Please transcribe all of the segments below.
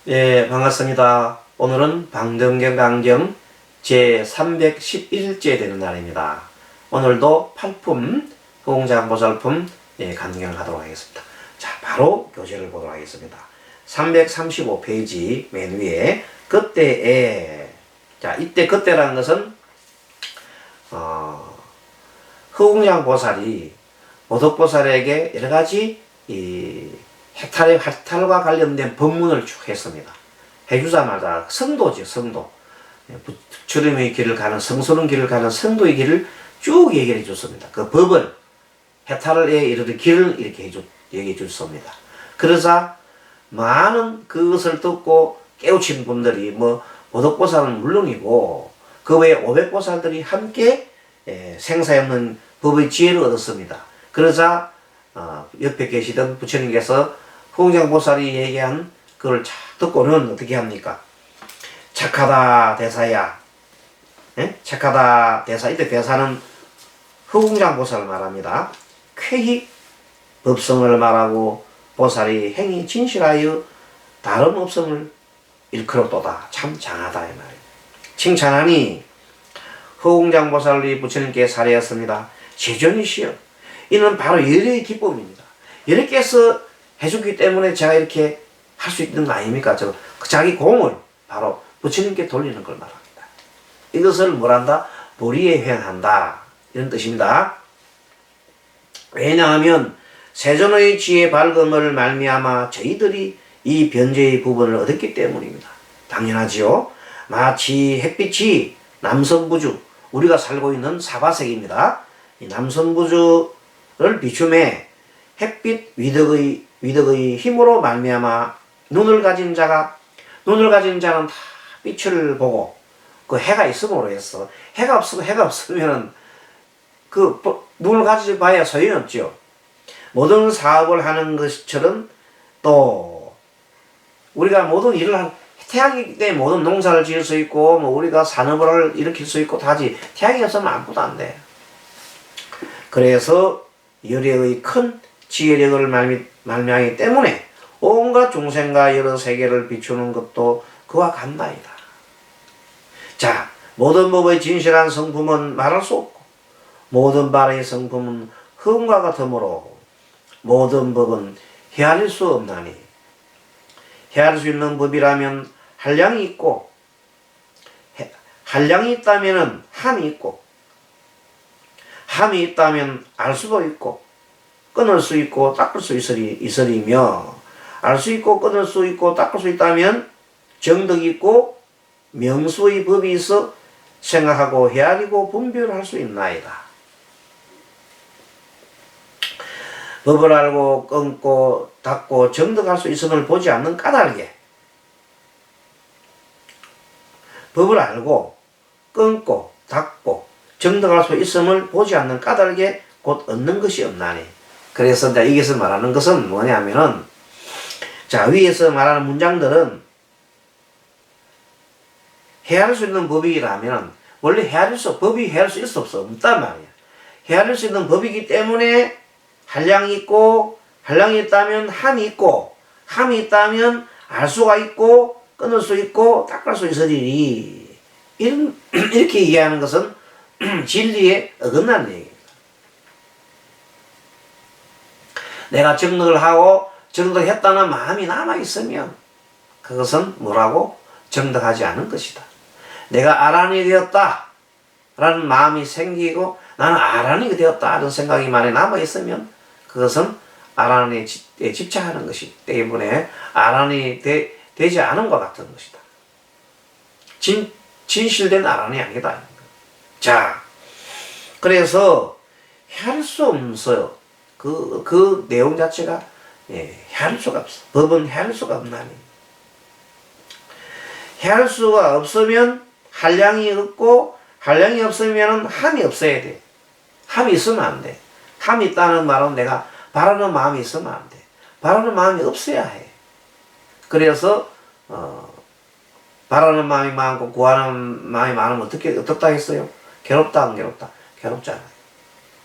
예, 반갑습니다. 오늘은 방정경 강경 제311일째 되는 날입니다. 오늘도 8품 호응장보살품 강경을 하도록 하겠습니다. 자, 바로 교재를 보도록 하겠습니다. 335페이지 맨 위에 그때에, 자, 이때 그때라는 것은 호응장보살이 모덕보살에게 여러가지 해탈의 활탈과 관련된 법문을 쭉 했습니다. 해주자마자 성도죠, 성도. 주름의 길을 가는, 성스러운 길을 가는 성도의 길을 쭉 얘기해 줬습니다. 그 법을, 해탈에 이르는 길을 이렇게 얘기해 줬습니다. 그러자 많은 그것을 듣고 깨우친 분들이 모덕보살은 물론이고 그 외에 500보살들이 함께 생사에 없는 법의 지혜를 얻었습니다. 그러자 옆에 계시던 부처님께서 호응장보살이 얘기한 그걸 착 듣고는 어떻게 합니까? 착하다 대사야. 예? 착하다 대사. 이때 대사는 호응장보살을 말합니다. 쾌히 법성을 말하고 보살이 행이 진실하여 다름 없음을 일컬었도다. 참 장하다 이 말이에요. 칭찬하니 호응장보살이 부처님께 사례했습니다. 제존이시여. 이는 바로 열의 기쁨입니다. 열의께서 해주기 때문에 제가 이렇게 할 수 있는 거 아닙니까? 자기 공을 바로 부처님께 돌리는 걸 말합니다. 이것을 뭐란다? 보리에 회행한다. 이런 뜻입니다. 왜냐하면 세존의 지혜 밝음을 말미암아 저희들이 이 변제의 부분을 얻었기 때문입니다. 당연하지요. 마치 햇빛이 남성부주, 우리가 살고 있는 사바색입니다. 이 남성부주를 비춤해 햇빛 위덕의 힘으로 말미암아 눈을 가진 자는 다 빛을 보고 그 해가 있음으로 해서 해가 없으면은 그 눈을 가지지 봐야 소용이 없죠. 모든 사업을 하는 것처럼 또 우리가 모든 일을 태양이기 때문에 모든 농사를 지을 수 있고 우리가 산업을 일으킬 수 있고 다지 태양이 없으면 아무것도 안 돼. 그래서 열애의 큰 지혜력을 말미암기 때문에 온갖 중생과 여러 세계를 비추는 것도 그와 같나이다. 자, 모든 법의 진실한 성품은 말할 수 없고 모든 바의 성품은 흠과 같으므로 모든 법은 헤아릴 수 없나니 헤아릴 수 있는 법이라면 한량이 있고 한량이 있다면 함이 있고 함이 있다면 알 수도 있고 끊을 수 있고 닦을 수 있으리며 알 수 있고 끊을 수 있고 닦을 수 있다면 정덕이 있고 명수의 법이 있어 생각하고 헤아리고 분별할 수 있나이다. 법을 알고 끊고 닦고 정덕할 수 있음을 보지 않는 까닭에 법을 알고 끊고 닦고 정덕할 수 있음을 보지 않는 까닭에 곧 얻는 것이 없나니. 그래서 이제 여기서 말하는 것은 뭐냐면은, 자, 위에서 말하는 문장들은 헤아릴 수 있는 법이라면 원래 법이 헤아릴 수 있어 없어? 없단 말이야. 헤아릴 수 있는 법이기 때문에 한량이 있고 한량이 있다면 함이 있고 함이 있다면 알 수가 있고 끊을 수 있고 닦을 수 있으리니 이렇게 이해하는 것은 진리에 어긋나는 얘기입니다. 내가 정덕을 하고 정덕했다는 마음이 남아있으면 그것은 뭐라고? 정덕하지 않은 것이다. 내가 아란이 되었다 라는 마음이 생기고 나는 아란이 되었다 하는 생각이 만에 남아있으면 그것은 아란에 집착하는 것이기 때문에 아란이 되지 않은 것 같은 것이다. 진실된 아란이 아니다. 자, 그래서 헤아릴 수 없어요. 그 내용 자체가 헤아릴 수가 없어. 법은 헤아릴 수가 없나니. 헤아릴 수가 없으면 한량이 없고 한량이 없으면 함이 없어야 돼. 함이 있으면 안 돼. 함이 있다는 말은 내가 바라는 마음이 있으면 안 돼. 바라는 마음이 없어야 해. 그래서 바라는 마음이 많고 구하는 마음이 많으면 어떻다 했어요? 괴롭다 안 괴롭다? 괴롭잖아요.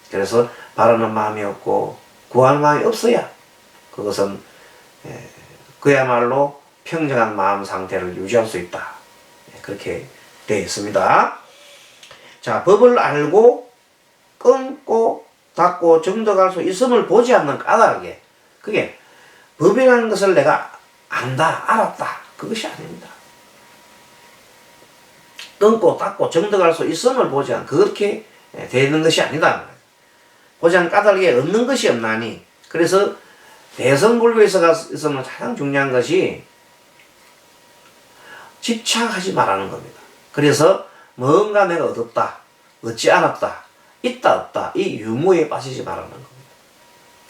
그래서 바라는 마음이 없고 구하는 마음이 없어야 그것은 그야말로 평정한 마음 상태를 유지할 수 있다. 그렇게 되어 있습니다. 자, 법을 알고 끊고 닫고 정득할 수 있음을 보지 않는 까닭에, 그게 법이라는 것을 내가 안다, 알았다, 그것이 아닙니다. 끊고 닫고 정득할 수 있음을 보지 않는, 그렇게 되는 것이 아니다. 보지 않는 까닭에 얻는 것이 없나니. 그래서 대성불교에서 있으면 가장 중요한 것이 집착하지 말라는 겁니다. 그래서 뭔가 내가 얻었다, 얻지 않았다, 있다 없다, 이 유무에 빠지지 말라는 겁니다.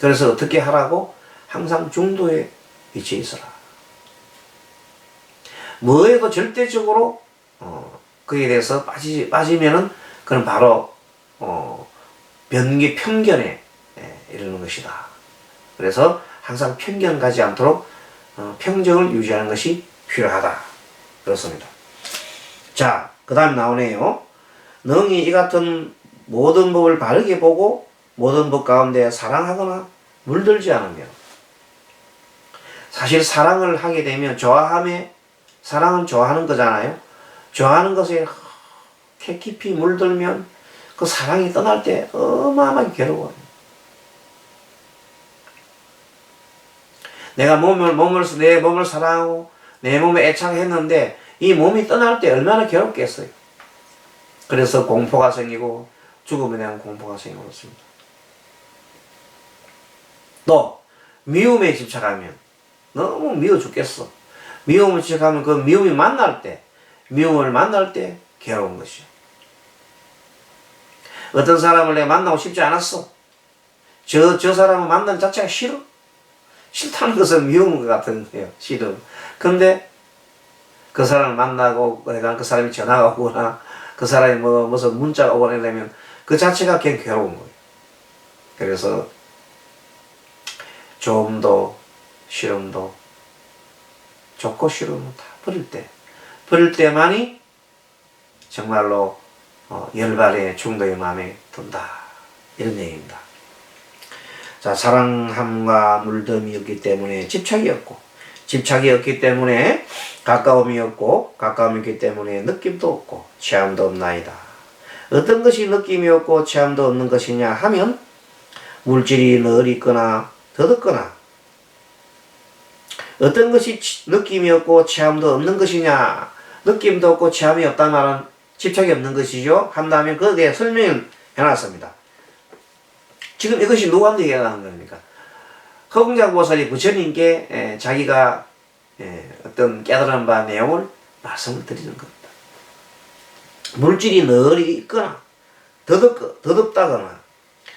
그래서 어떻게 하라고? 항상 중도에 위치해 있어라. 뭐에도 절대적으로 그에 대해서 빠지면은 그건 바로 변기 편견에 이르는 것이다. 그래서 항상 편견 가지 않도록 평정을 유지하는 것이 필요하다. 그렇습니다. 자, 그 다음 나오네요. 능히 이 같은 모든 법을 바르게 보고 모든 법 가운데 사랑하거나 물들지 않으며, 사실 사랑을 하게 되면 사랑은 좋아하는 거잖아요. 좋아하는 것에 이렇게 깊이 물들면 그 사랑이 떠날 때 어마어마하게 괴로워요. 내가 내 몸을 사랑하고 내 몸에 애착했는데 이 몸이 떠날 때 얼마나 괴롭겠어요. 그래서 공포가 생기고 죽음에 대한 공포가 생기고 그렇습니다. 또 미움에 집착하면 너무 미워 죽겠어. 미움을 집착하면 그 미움을 만날 때 괴로운 것이요. 어떤 사람을 내가 만나고 싶지 않았어. 저 사람을 만나는 자체가 싫어. 싫다는 것은 미운 것 같은 거예요. 싫어. 근데 그 사람을 만나고 내가 그 사람이 전화가 오거나 그 사람이 무슨 문자가 오거나 이러면 그 자체가 그냥 괴로운 거예요. 그래서 좋음도 싫음도 좋고 싫음은 다 버릴 때만이 정말로 열발의 중도의 마음에 든다. 이런 얘기입니다. 자, 사랑함과 물듦이 없기 때문에 집착이 없기 때문에 가까움이 없기 때문에 느낌도 없고 체험도 없나이다. 어떤 것이 느낌이 없고 체험도 없는 것이냐 하면 물질이 늘 있거나 더덥거나, 어떤 것이 느낌이 없고 체험도 없는 것이냐, 느낌도 없고 체험이 없다는 말은 집착이 없는 것이죠. 한다면 그에 대해 설명을 해놨습니다. 지금 이것이 누구한테 얘기하는 겁니까? 허공자보살이 부처님께 자기가 어떤 깨달은 바 내용을 말씀을 드리는 겁니다. 물질이 늘 있거나 더덥다거나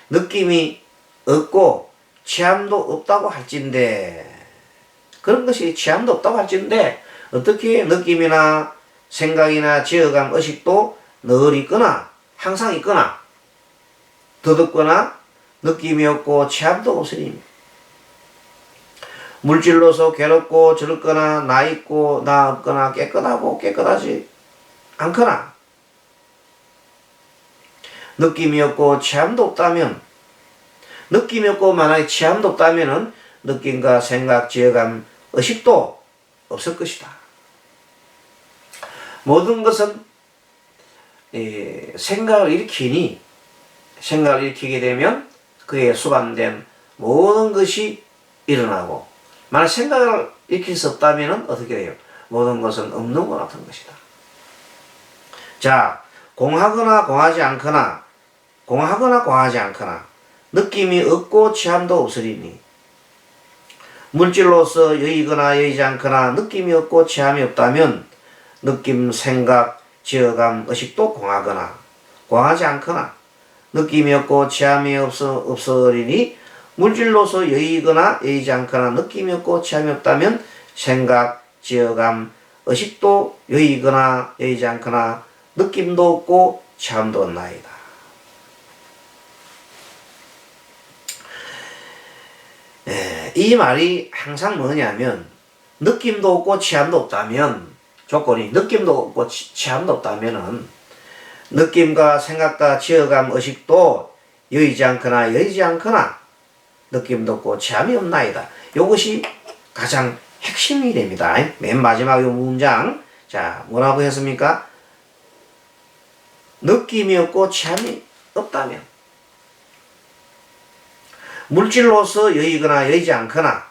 느낌이 없고 체험도 없다고 할진데, 그런 것이 체험도 없다고 할진데 어떻게 느낌이나 생각이나 지어감, 의식도 늘 있거나 항상 있거나 더덥거나 느낌이 없고 체험도 없으니 물질로서 괴롭고 저렇거나 나 있고 나 없거나 깨끗하고 깨끗하지 않거나 느낌이 없고 체험도 없다면, 느낌이 없고 만약에 체험도 없다면은 느낌과 생각, 지어감, 의식도 없을 것이다. 모든 것은 생각을 일으키게 되면 그에 수반된 모든 것이 일어나고, 만약 생각을 일으킬 수 없다면 어떻게 돼요? 모든 것은 없는 것 같은 것이다. 자, 공하거나 공하지 않거나 느낌이 없고 체험도 없으리니, 물질로서 여의거나 여의지 않거나 느낌이 없고 체험이 없다면 느낌, 생각, 지어감, 의식도 공하거나 공하지 않거나 느낌이 없고 체험이 없으리니, 물질로서 여의거나 여의지 않거나 느낌이 없고 체험이 없다면 생각, 지어감, 의식도 여의거나 여의지 않거나 느낌도 없고 체험도 없나이다. 이 말이 항상 뭐냐면, 느낌도 없고 체험도 없다면, 조건이 느낌도 없고 체험도 없다면은 느낌과 생각과 지어감, 의식도 여의지 않거나 느낌도 없고 체험이 없나이다. 이것이 가장 핵심이 됩니다. 맨 마지막 요 문장. 자, 뭐라고 했습니까? 느낌이 없고 취함이 없다면. 물질로서 여의거나 여의지 않거나,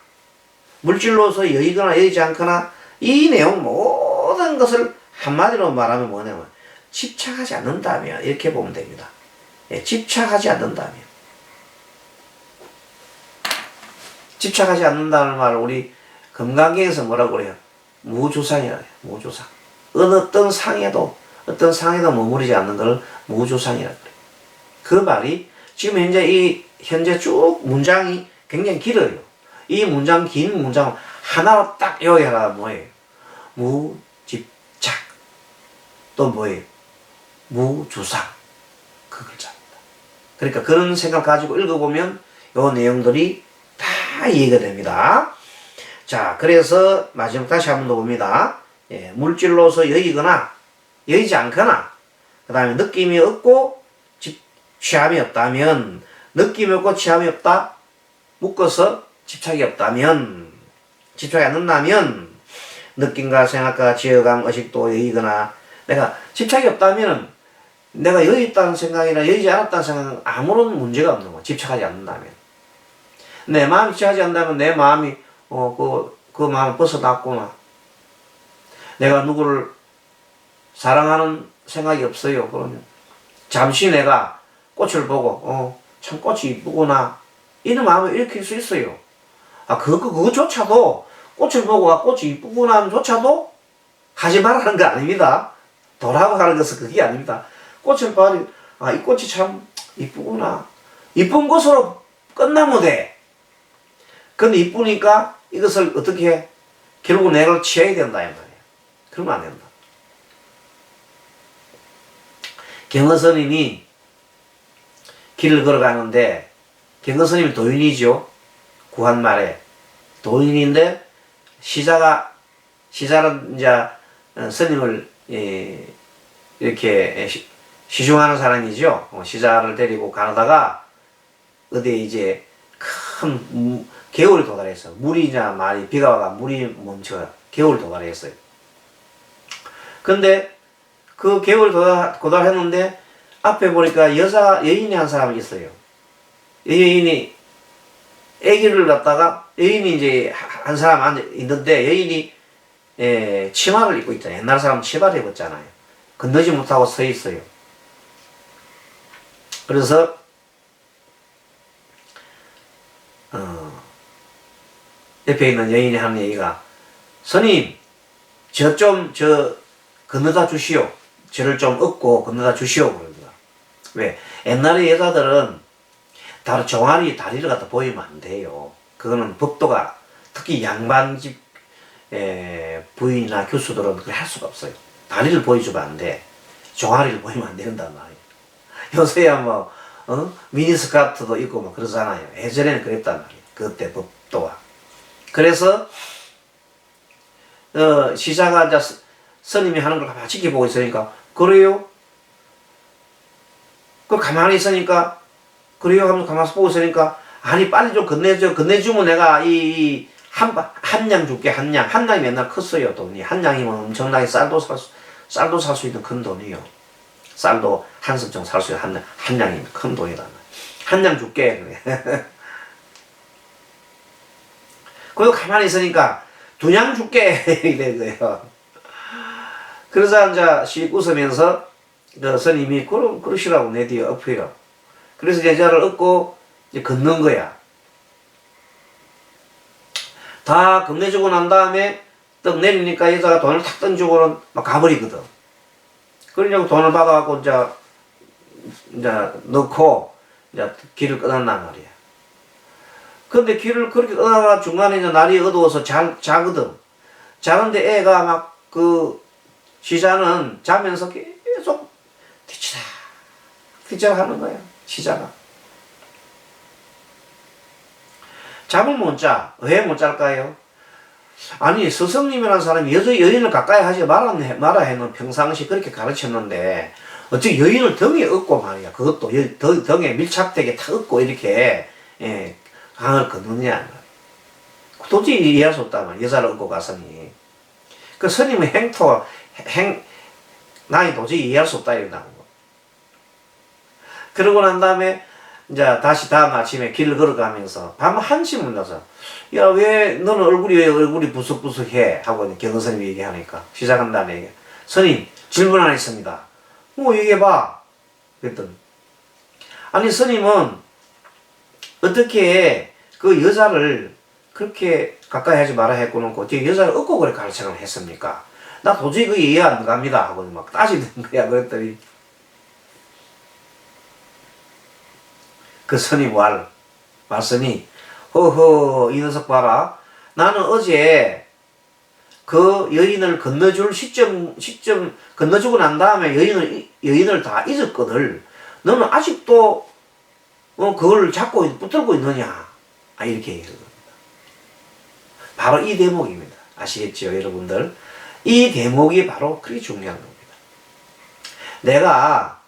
물질로서 여의거나 여의지 않거나, 이 내용 모든 것을 한마디로 말하면 뭐냐면, 집착하지 않는다면, 이렇게 보면 됩니다. 예, 집착하지 않는다면. 집착하지 않는다는 말을 우리 금강경에서 뭐라고 그래요? 무주상이라고 해요. 무주상. 어떤 상에도 머무르지 않는 걸 무주상이라고 그래요. 그 말이 지금 현재 쭉 문장이 굉장히 길어요. 이 문장, 긴 문장 하나로 딱 요약하라 뭐예요? 무집착. 또 뭐예요? 무주상. 그 글자입니다. 그러니까 그런 생각 가지고 읽어보면 요 내용들이 다 이해가 됩니다. 자, 그래서 마지막 다시 한 번 더 봅니다. 예, 물질로서 여의거나 여의지 않거나, 그 다음에 느낌이 없고 취함이 없다면, 느낌이 없고 취함이 없다, 묶어서 집착이 없다면, 집착이 않는다면, 느낌과 생각과 지어감, 의식도 여의거나, 내가 집착이 없다면, 내가 여의 있다는 생각이나 여의지 않았다는 생각은 아무런 문제가 없는 거야. 집착하지 않는다면. 내 마음이 집착하지 않는다면 내 마음이, 그 마음을 벗어났구나. 내가 누구를 사랑하는 생각이 없어요. 그러면 잠시 내가 꽃을 보고 참 꽃이 이쁘구나 이런 마음을 일으킬 수 있어요. 아 그거조차도 꽃을 보고 꽃이 이쁘구나 조차도 하지 말라는 거 아닙니다. 도라고 하는 것은 그게 아닙니다. 꽃을 봐도 이 꽃이 참 이쁘구나. 이쁜 것으로 끝나면 돼. 근데 이쁘니까 이것을 어떻게 해? 결국 내가 취해야 된다 이 말이에요. 그러면 안 된다. 경허스님이 길을 걸어가는데, 경허스님이 도인이죠. 구한말에 도인인데 시자는 이제 스님을 이렇게 시중하는 사람이죠. 시자를 데리고 가다가 어디에 이제 큰 개울이 도달했어요. 물이냐 말이 비가 와가 물이 멈춰 개울이 도달했어요. 근데 그 개울이 도달했는데 앞에 보니까 여인이 한 사람이 있어요. 여인이 아기를 갖다가 여인이 이제 한 사람 앉아 있는데 여인이 치마를 입고 있잖아요. 옛날 사람은 치마를 입었잖아요. 건너지 못하고 서 있어요. 그래서 옆에 있는 여인이 하는 얘기가 스님 저 건너다 주시오. 저를 좀 업고 건너다 주시오. 그러더라. 왜? 옛날에 여자들은 종아리 다리를 갖다 보이면 안 돼요. 그거는 법도가 특히 양반집 부인이나 교수들은 그걸 할 수가 없어요. 다리를 보여주면 안 돼. 종아리를 보이면 안 된단 말이에요. 요새야 뭐 미니스커트도 입고 뭐 그러잖아요. 예전에는 그랬단 말이에요. 그때 법도가. 그래서 시자가 이제 스님이 하는 걸 가만히 지켜보고 있으니까 그래요? 그 가만히 있으니까 그래요 하면서 가만히 보고 있으니까 아니 빨리 좀 건네주면 내가 한 양 줄게. 한 양이 맨날 컸어요. 돈이 한 양이면 엄청나게 쌀도 살 수 있는 큰 돈이요. 쌀도 한 섭정 살 수 있는 한 양이면 큰 돈이다. 한 양 줄게. 그래. 그리고 가만히 있으니까 두 양 줄게. 이래 거예요. 그래서 이제 씩 웃으면서 그 스님이 그러시라고 내 뒤에 엎으라고. 그래서 여자를 업고 이제 걷는 거야. 다 건네주고 난 다음에 떡 내리니까 여자가 돈을 탁 던지고는 막 가버리거든. 그러냐고 돈을 받아갖고 이제 넣고 이제 길을 끊었단 말이야. 근데 길을 그렇게 끊어가 중간에 이제 날이 어두워서 자거든. 자는데 애가 막 시자는 자면서 계속 뒤치다 하는 거야. 시자가. 잠을 못 자. 왜 못 잘까요? 아니 스승님이라는 사람이 여인을 가까이 하지 말아 해는 평상시 그렇게 가르쳤는데 어떻게 여인을 등에 업고 말이야. 그것도 등에 밀착되게 탁 업고 이렇게 강을 걷느냐. 도저히 이해할 수 없단 말이야. 여자를 얻고 갔으니. 그 스님의 나이 도저히 이해할 수 없다 이런다는 거. 그러고 난 다음에 이제 다시 다음 아침에 길을 걸어가면서 밤 1시 문나서 야, 왜 너는 왜 얼굴이 부석부석해? 하고 경허스님이 얘기하니까 시작한 다음에 얘기해. 스님 질문 안 했습니다. 뭐 얘기해봐. 그랬더니 아니 스님은 어떻게 그 여자를 그렇게 가까이 하지 마라 했고는 어떻게 여자를 얻고 그래 가르쳐를 했습니까? 나 도저히 그 이해 안 갑니다 하고 막 따지는 거야. 그랬더니 그 스님 말씀이 허허 이 녀석 봐라. 나는 어제 그 여인을 건너줄 시점 건너주고 난 다음에 여인을 다 잊었거든. 너는 아직도 그걸 잡고 붙들고 있느냐? 이렇게 얘기를 합니다. 바로 이 대목입니다. 아시겠죠, 여러분들? 이 대목이 바로 그렇게 중요한 겁니다. 내가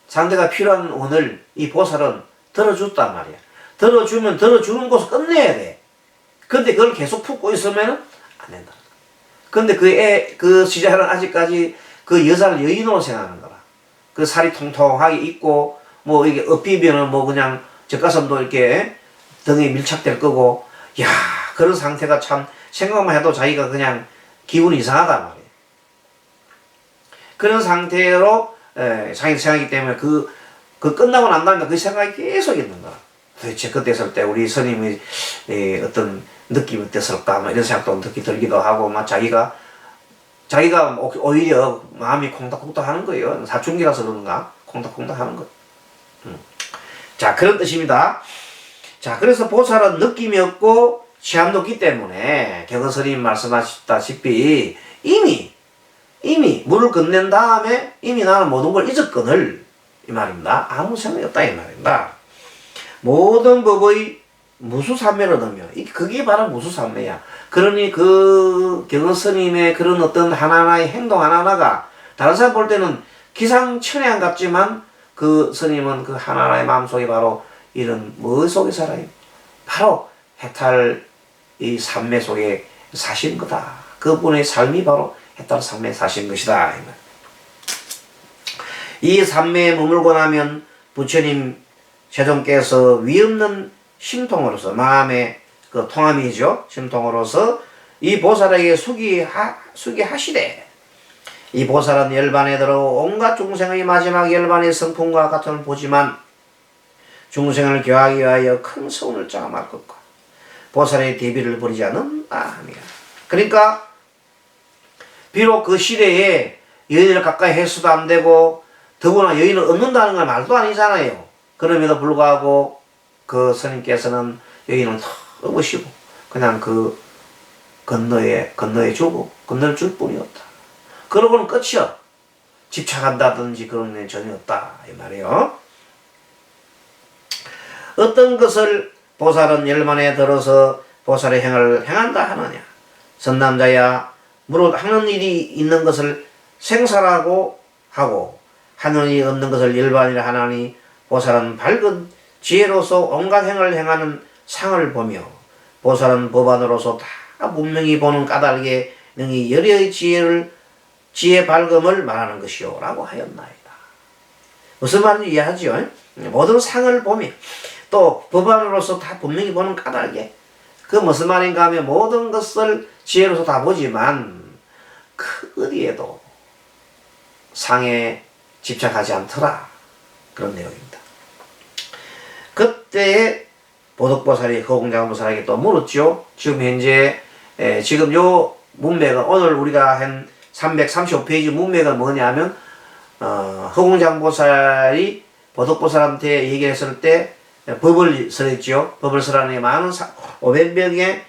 상대가 필요한 원을 이 보살은 들어줬단 말이야. 들어주면 들어주는 곳을 끝내야 돼. 근데 그걸 계속 품고 있으면 안 된다. 근데 그 시자는 아직까지 그 여자를 여인으로 생각하는 거라. 그 살이 통통하게 있고, 뭐 이게 엎비면은 뭐 그냥 젖가슴도 이렇게 등에 밀착될 거고, 야, 그런 상태가 참 생각만 해도 자기가 그냥 기분이 이상하단 말이에요. 그런 상태로 자기 생각이기 때문에 그 끝나고 난 다음에 그 생각이 계속 있는 거야. 도대체 그때 있을 때 우리 스님이 어떤 느낌이 어땠을까, 뭐 이런 생각도 듣기 들기도 하고, 막 자기가 오히려 마음이 콩닥콩닥 하는 거예요. 사춘기라서 그런가? 콩닥콩닥 하는 거. 자, 그런 뜻입니다. 자, 그래서 보살은 느낌이 없고 시함도 없기 때문에 경허스님 말씀하셨다시피 이미 물을 건넨 다음에 이미 나는 모든 걸 잊었거늘 이 말입니다. 아무 생각이 없다 이 말입니다. 모든 법의 무수삼매를 넣으면 그게 바로 무수삼매야. 그러니 그 경허스님의 그런 어떤 하나하나의 행동 하나하나가 다른 사람 볼 때는 기상천외한 같지만 그 스님은 그 하나하나의 마음속에 바로 이런 뭐 속에 살아요? 바로 해탈 이 삼매 속에 사신 거다. 그분의 삶이 바로 해탈 삼매에 사신 것이다. 이 삼매에 머물고 나면 부처님 세존께서 위없는 심통으로서 마음의 그 통함이죠. 심통으로서 이 보살에게 수기하시되 이 보살은 열반에 들어 온갖 중생의 마지막 열반의 성품과 같음을 보지만 중생을 교하기 위하여 큰 서운을 짜말 것과 보살의 대비를 버리지 않는다. 그러니까 비록 그 시대에 여인을 가까이 해서도 안 되고 더구나 여인을 얻는다는 건 말도 아니잖아요. 그럼에도 불구하고 그 스님께서는 여인을 더 모시고 그냥 그 건너에 줄 뿐이었다. 그러고는 끝이야. 집착한다든지 그런 일 전혀 없다 이 말이에요. 어떤 것을 보살은 열만에 들어서 보살의 행을 행한다 하느냐. 선남자야 무릇 하는 일이 있는 것을 생사라고 하고 하는 일이 없는 것을 열반이라 하나니 보살은 밝은 지혜로서 온갖 행을 행하는 상을 보며 보살은 법안으로서 다 분명히 보는 까닭에 능히 여려의 지혜 밝음을 말하는 것이요 라고 하였나이다. 무슨 말인지 이해하죠? 모든 상을 보며 또 법안으로서 다 분명히 보는 까닭에 그 무슨 말인가 하면 모든 것을 지혜로서 다 보지만 그 어디에도 상에 집착하지 않더라. 그런 내용입니다. 그때 보덕보살이 허공장보살에게 또 물었죠. 지금 현재 지금 요 문맥은 오늘 우리가 한 335페이지 문맥은 뭐냐면 허공장보살이 보덕보살한테 얘기했을 때 법을 설했죠. 법을 설하니 많은 500명의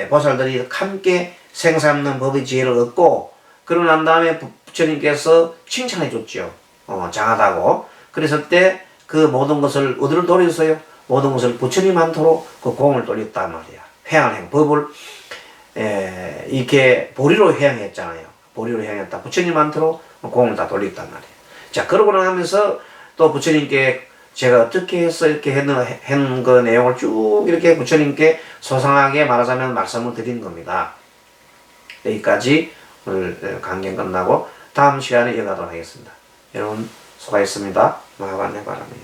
보살들이 함께 생사없는 법의 지혜를 얻고 그러고 난 다음에 부처님께서 칭찬해 줬죠. 장하다고. 그랬을 때 그 모든 것을 어디로 돌렸어요? 모든 것을 부처님한테로 그 공을 돌렸단 말이야. 회양행 법을 이렇게 보리로 회양했잖아요. 보리로 회양했다. 부처님한테로 공을 다 돌렸단 말이야. 자, 그러고 나면서 또 부처님께 제가 어떻게 해서 이렇게 했는 그 내용을 쭉 이렇게 부처님께 소상하게 말하자면 말씀을 드린 겁니다. 여기까지 오늘 강연 끝나고 다음 시간에 이어가도록 하겠습니다. 여러분 수고하셨습니다. 마하반네 바람이.